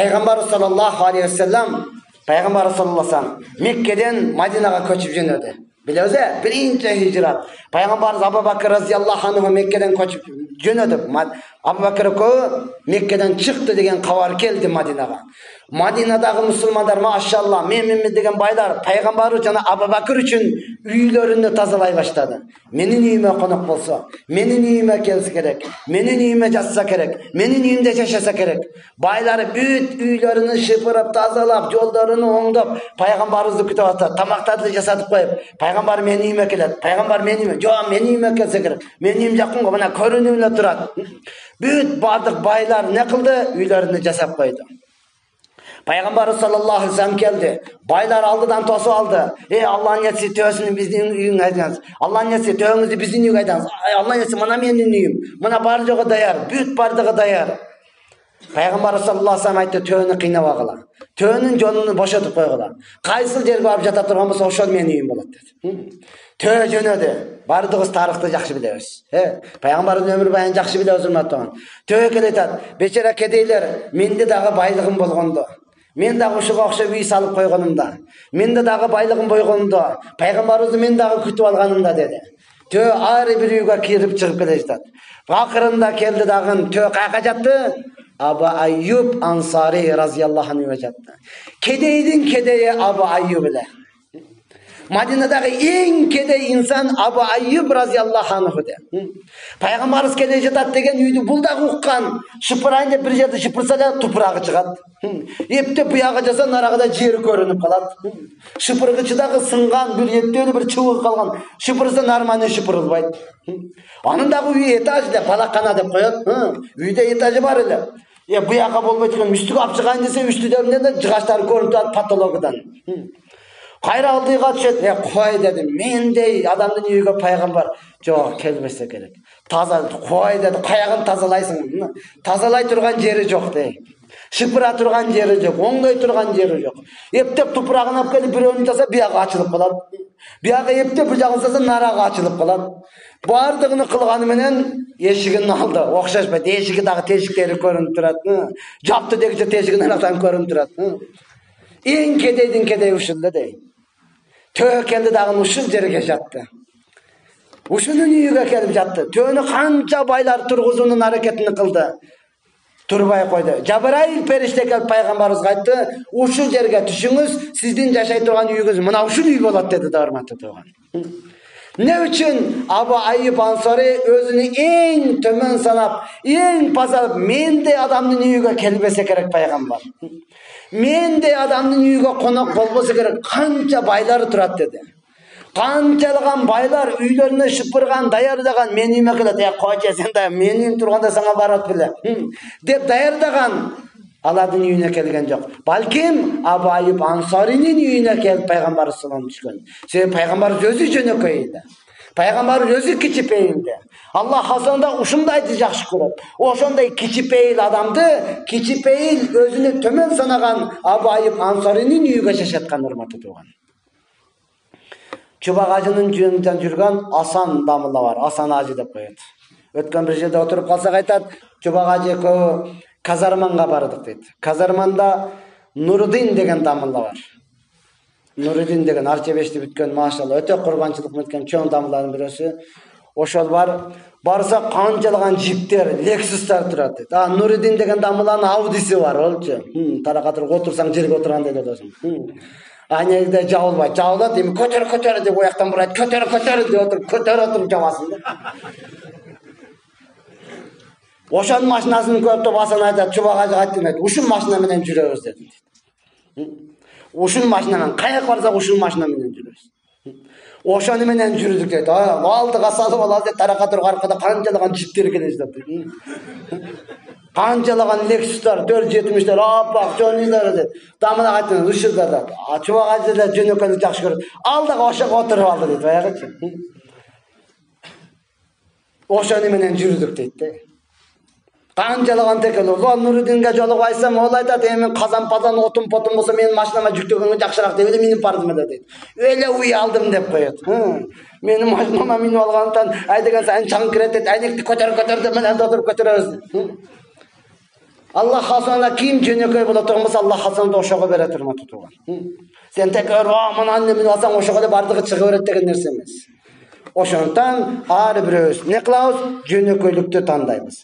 Пайғамбар саллаллаху алейхи вассалам Меккеден Мадинаға көчіп жөнөдү. Билебиз, биринчи хижрат. Пайгамбарыбыз Абу Бакр разияллаху анху Меккеден көчүп жөнөдү. Абу Бакр Меккеден чыкты деген кабар келди Мадинага. Мадинадагы мусулмандар машалла мен деген байлар пайгамбар жана Абу Бакр үчүн үйлөрүнү тазалай баштады. Менин үйүмө конок болсо, менин үйүмө келсе керек, менин үйүмө жатса керек, менин үйүмдө жашаса керек. Байлар бүт үйлөрүнү шыпырып, тазалап, жолдорун оңдоп, пайгамбарыбызды күтүп атат. Тамактарды жасатып коюп, пайгамбар менин үйүмө келет. Пайгамбар менин үйүмө, жок, менин үйүмө келсе керек. Менин үйүм жакын го, мына көрүнүп эле турат. Бүт бардык байлар не кылды? Үйлөрүнү жасап койду. Пайгамбар саллаллаху алейхи вассалам келди. Байлар алдыдан тосуп алды. Аллахын несі төсүн биздин үйүңө айдаңыз. Аллахын несі төңүздү биздин үйгө айдаңыз. Аллахын несі мына менин үйүм. Мына бар жогу даяр, бүт бардыгы даяр. Пайгамбар саллаллаху алейхи вассалам айтты, төөнү кыйнабагыла. Төөнүн жолун бошотуп койгула. Кайсыл жерге барып жата турган болсо ошол менин үйүм болот деди. Төө жөнөдү. Бардыгыбыз тарыхты жакшы билебиз. Пайгамбардын өмүр баянын жакшы билебиз, урматтаган. Төө келе атат. Бечара кедейлер, менде дагы байлыгым болгондо, мен дагы ушуга окшоп үй салып койгонумда, менде дагы байлыгым болгондо, пайгамбарыбызды мен дагы күтүп алганымда деди. Төө ар бир үйгө кирип чыгып келе жатат. Акырында келди дагы төө кайка жатты? Абу Айюб Ансари разияллаху анху жатты. Кедейдин кедейи Абу Айюб эле. Мадинадагы эң кедей инсан Абу Айюб разияллаху анху де. Пайгамбарыбыз келе жатат деген үйдү бул дагы уккан. Шыпырайын деп бир жерде шыпырса да тупурагы чыгат. Эптеп буяга жаса нарагыда жери көрүнүп калат. Шыпыргычы дагы сынган, бир эптелүү бир чыбык калган. Шыпырса нормально шыпырылбайт. Анын дагы үй этаж деп, балакана деп коет. Үйдө этажы бар эле. Буяга болбойт экен, үстүгө алып чыгайын десе үстүдөн жыгачтары көрүнүп турат патологиядан. Кайра алдыга түшөт. Кой деди, мендей адамдын үйүгө пайгамбар жок келбесе керек. Таза кой деди, каягын тазалайсың? Тазалай турган жери жок дей. Шыпыра турган жери жок, оңдой турган жери жок. Эптеп тупурагын алып келип бирөөнү жаса бияга ачылып калат. Бияга эптеп бир жагын жаса нарага ачылып калат. Бардыгын кылганы менен эшигин алды. Окшошпойт. Эшиги дагы тешиктери көрүнүп турат. Жапты дегиче тешигин арасынан көрүнүп турат. Эң кедейдин кедеyi ушул эле дей. Төө келди дагы ушул жерге жатты. Ушунун үйүгө келип жатты. Төөнү канча байлар тургузуунун аракетин кылды. Турбай койду. Жабраил периште келип пайгамбарыбызга айтты, ушул жерге түшүңүз, сиздин жашай турган үйүңүз мына ушул үй болот деди да, урматтуу тууган. Не үчүн Абу Айюб Ансари өзүнү эң төмөн санап, эң пазар мендей адамдын үйүгө келбесе керек пайгамбар. Мендей адамдын үйүгө конок болбосо керек, канча байлары турат деди. Канчалыган байлар үйлөрүнө шыпырган, даярдаган, мен үйүмө келет. Койчу сен да менин үйүм турганда сага барат беле. Деп даярдаган алардын үйүнө келген жок. Балким Абу Айюб Ансаринин үйүнө келип пайгамбар салам түшкөн. Себеби пайгамбар өзү жөнөкөй эле. Пайгамбар өзү кичипейилди. Аллах асанда ушундайды жакшы көрөт. Ошондой кичипейил адамды, кичипейил өзүнү төмөн санаган Абу Айюб Ансаринин үйүгө жашаткан, урматтуу тууган. Чубак ажынын жөнүндөн жүргөн Асан дамылла бар. Асан ажы деп коет. Өткөн бир жерде отуруп калсак айтат, Чубак ажы экөө казарманга бардык дейт. Казарманда Нурудин деген дамылла бар. Нурудин деген арчебешти бүткөн, машалла, өтө курбанчылык өткөн чоң дамылланын бирөөсү. Ошол бар. Барса канчалаган жиптер, Лексустар турат дейт. Нурудин деген дамылланын Аудиси бар, болчу. Таракка туруп отурсаң жерге отургандай болосуң. Негизде жабылбайт. Жабылат, эми көтөр деп ояктан бурайт. Көтөр деп отуруп, отуруп жабасың да. Ошонун машинасын көрүп туруп Асан айтат, Чубак ажыга айттым, ушул машина менен жүрөбүз деди. Ушул машина менен каяка барсак ушул машина менен жүрөбүз. Ошону менен жүрдүк дейт. Алдыга салып алалы деп таракка туруп аркада канчалаган жиптер келе жатат. Канчалаган Лексустар, 470-тер, апак, жөнүлөр дейт. Дамына айттым, ушулда да. Чубак ажы да жөнөкөйдү жакшы көрөт. Алдыга ошого отуруп алды дейт, баягычы. Ошону менен жүрдүк дейт. Канчалаган текел, Нурудинге жолугайсам, ол айтат, эми казан-пазан отун потун болсо менин машинама жүктөгөнгө жакшыраак деп эле минип бардым эле дейт. Эле уй алдым деп коет. Менин машинама минип алгандыктан айдаган сайын чаң кирет дейт. Айнекти көтөр деп менен отуруп көтөрөбүз. Allah hasana kim jönököy bola turmasa Allah hasana da oşoga bere turma tutugan. Sen tek aman annemin alsang oşoga da bardygy çıkıp berет деген нерсе эмес. Oşondan ар бирөөбүз ne кылабыз? Жөнөкөйлүктү тандайбыз.